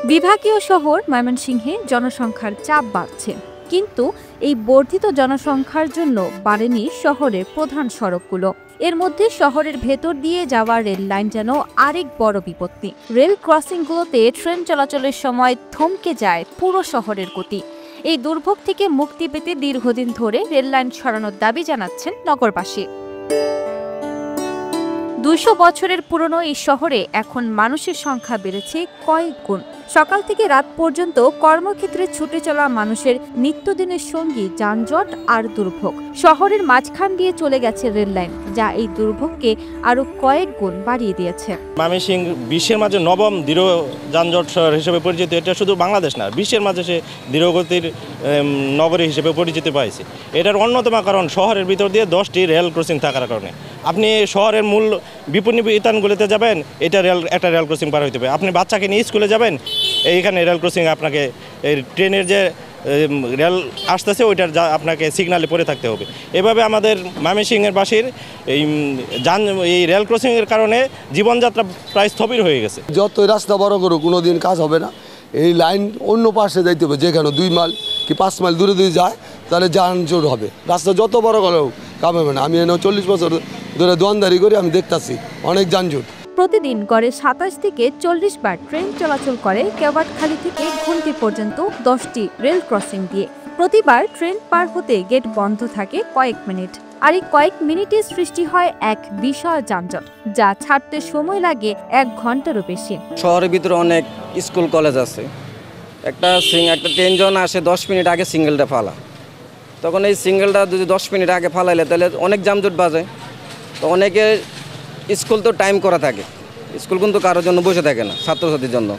বিভাগীয় শহর ময়মনসিংহে জনসংখ্যার চাপ বাড়ছে, কিন্তু এই বর্ধিত জনসংখ্যার জন্য বাড়েনি শহরের প্রধান সড়কগুলো। এর মধ্যে শহরের ভেতর দিয়ে যাওয়া রেল লাইন যেন আরেক বড় বিপত্তি। রেল ক্রসিংগুলোতে ট্রেন চলাচলের সময় থমকে যায় পুরো শহরের গতি। এই দুর্ভোগ থেকে মুক্তি পেতে দীর্ঘদিন ধরে রেল লাইন সরানোর দাবি জানাচ্ছেন নগরবাসী। ২০০ বছরের পুরনো এই শহরে এখন মানুষের সংখ্যা বেড়েছে কয়েক গুণ। সকাল থেকে রাত পর্যন্ত কর্মক্ষেত্রে ছুটে চলা মানুষের নিত্যদিনের সঙ্গী যানজট আর দুর্ভোগ। শহরের মাঝখান দিয়ে চলে গেছে রেল লাইন, যা এই দুর্ভোগকে আরো কয়েক গুণ বাড়িয়ে দিয়েছে। ময়মনসিংহ বিশ্বের মাঝে নবম দৃঢ় যানজট শহর হিসেবে পরিচিত। এটা শুধু বাংলাদেশ না, বিশ্বের মাঝে সে দৃঢ়গতির নগরী হিসেবে পরিচিতি পাইছে। এটার অন্যতম কারণ শহরের ভিতর দিয়ে 10টি রেল ক্রসিং থাকার কারণে। আপনি শহরের মূল বিপণী স্থানগুলিতে যাবেন, একটা রেল ক্রসিং পার হইতে হবে। আপনি বাচ্চাকে নিয়ে স্কুলে যাবেন, এইখানে রেল ক্রসিং আপনাকে এই ট্রেনের যে রেল আসতেছে ওইটার আপনাকে সিগনালে পড়ে থাকতে হবে। এভাবে আমাদের ময়মনসিংহের বাসীর এই রেল ক্রসিংয়ের কারণে জীবনযাত্রা প্রায় স্থবির হয়ে গেছে। যতই রাস্তা বড় করুক কোনোদিন কাজ হবে না। এই লাইন অন্য পাশে যাইতে হবে, যেখানে 2 মাইল কি 5 মাইল দূরে দূরে যায়, তাহলে যানজট হবে। রাস্তা যত বড় করেও কাম হবে না। আমি এনে 40 বছর ধরে দোয়ানদারি করি, আমি দেখতেছি অনেক যানজট। প্রতিদিন গড়ে 27 থেকে 40 বার ট্রেন চলাচল করে কেওয়াটখালী থেকে ঘুমটি পর্যন্ত 10টি রেল ক্রসিং দিয়ে। প্রতিবার ট্রেন পার হতে গেট বন্ধ থাকে কয়েক মিনিট, আর এই কয়েক মিনিটে সৃষ্টি হয় এক বিশাল যানজট, যা ছাড়তে সময় লাগে 1 ঘন্টারও বেশি। শহরের ভিতরে অনেক স্কুল কলেজ আছে। একটা ট্রেন যখন আসে 10 মিনিট আগে সিঙ্গেলটা ফালা, তখন এই সিঙ্গেলটা যদি 10 মিনিট আগে ফালাইলে তাহলে অনেক যানজট বাজে। তো অনেকে স্কুল তো টাইম করা থাকে, স্কুল কিন্তু কারোর জন্য বসে থাকে না, ছাত্রছাত্রীর জন্য।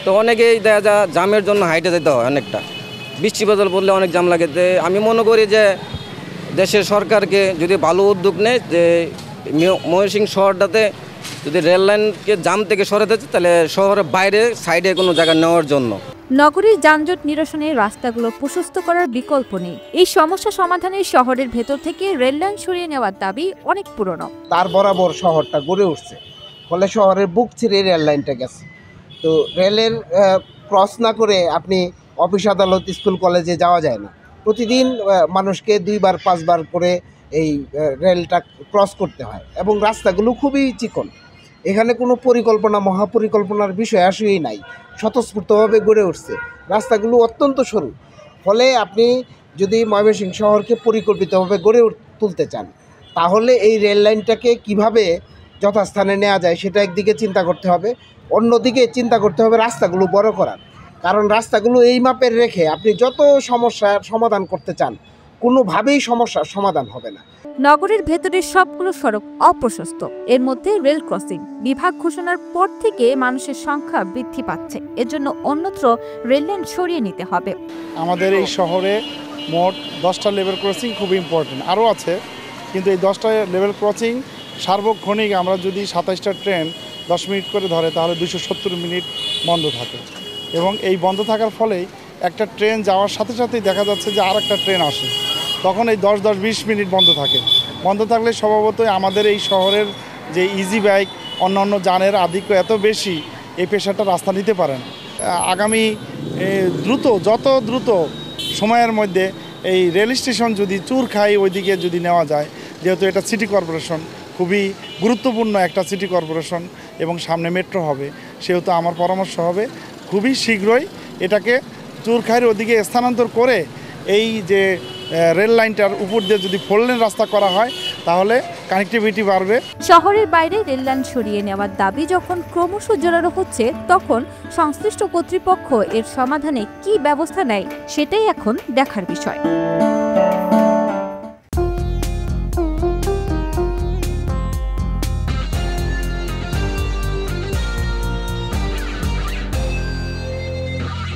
তো অনেকেই দেখা যায় জামের জন্য হাইটে যেতে হয় অনেকটা। বৃষ্টি বাদল পড়লে অনেক জাম লাগে। আমি মনে করি যে দেশের সরকারকে যদি ভালো উদ্যোগ নেয়, যে ময়মনসিংহ শহরটাতে যদি রেল লাইনকে জাম থেকে সরাতে তাহলে শহরের বাইরে সাইডে কোনো জায়গা নেওয়ার জন্য। নগরীর যানজট নিরসনে রাস্তাগুলো প্রশস্ত করার বিকল্প নেই। এই সমস্যা সমাধানে শহরের ভেতর থেকে রেল লাইন সরিয়ে নেওয়ার দাবি অনেক পুরনো। তার বরাবর শহরটা গড়ে উঠছে, ফলে শহরের বুক ছিঁড়ে রেল লাইনটা গেছে। তো রেলের ক্রস না করে আপনি অফিস আদালত স্কুল কলেজে যাওয়া যায় না। প্রতিদিন মানুষকে 2 বার 5 বার করে এই রেলটা ক্রস করতে হয়, এবং রাস্তাগুলো খুবই চিকন। এখানে কোনো পরিকল্পনা, মহাপরিকল্পনার বিষয় আসেই নাই, স্বতঃস্ফূর্তভাবে গড়ে উঠছে। রাস্তাগুলো অত্যন্ত সরু, ফলে আপনি যদি ময়মনসিংহ শহরকে পরিকল্পিতভাবে গড়ে তুলতে চান, তাহলে এই রেল লাইনটাকে কীভাবে যথাস্থানে নেওয়া যায় সেটা একদিকে চিন্তা করতে হবে, অন্যদিকে চিন্তা করতে হবে রাস্তাগুলো বড় করার। কারণ রাস্তাগুলো এই মাপের রেখে আপনি যত সমস্যার সমাধান করতে চান, কোনোভাবেই সমস্যার সমাধান হবে না। নগরের ভেতরের সবগুলো সড়ক অপ্রশস্ত, এর মধ্যে রেল ক্রসিং। বিভাগ ঘোষণার পর থেকে মানুষের সংখ্যা বৃদ্ধি পাচ্ছে, এজন্য অন্যত্র রেল লাইন সরিয়ে নিতে হবে। আমাদের এই শহরে মোট 10টা লেভেল ক্রসিং খুব ইম্পর্টেন্ট, আরও আছে, কিন্তু এই 10টা লেভেল ক্রসিং সার্বক্ষণিক আমরা যদি 27টা ট্রেন 10 মিনিট করে ধরে, তাহলে 270 মিনিট বন্ধ থাকে। এবং এই বন্ধ থাকার ফলেই একটা ট্রেন যাওয়ার সাথে সাথেই দেখা যাচ্ছে যে আর একটা ট্রেন আসে, তখন এই 10-20 মিনিট বন্ধ থাকে। বন্ধ থাকলে স্বভাবতই আমাদের এই শহরের যে ইজি বাইক, অন্যান্য যানের আধিক্য এত বেশি, এই পেশাটা রাস্তা নিতে পারে না। আগামী যত দ্রুত সময়ের মধ্যে এই রেল স্টেশন যদি চুরখাই ওইদিকে যদি নেওয়া যায়, যেহেতু এটা সিটি কর্পোরেশন, খুবই গুরুত্বপূর্ণ একটা সিটি কর্পোরেশন, এবং সামনে মেট্রো হবে, সেহেতু আমার পরামর্শ হবে খুবই শীঘ্রই এটাকে চুরখাইয়ের ওদিকে স্থানান্তর করে এই যে রেল লাইনটার উপর দিয়ে যদি 4 লেন রাস্তা করা হয়, তাহলে কানেক্টিভিটি বাড়বে। শহরের বাইরে রেল লাইন সরিয়ে নেওয়ার দাবি যখন ক্রমশ জোরালো হচ্ছে, তখন সংশ্লিষ্ট কর্তৃপক্ষ এর সমাধানে কী ব্যবস্থা নেয় সেটাই এখন দেখার বিষয়।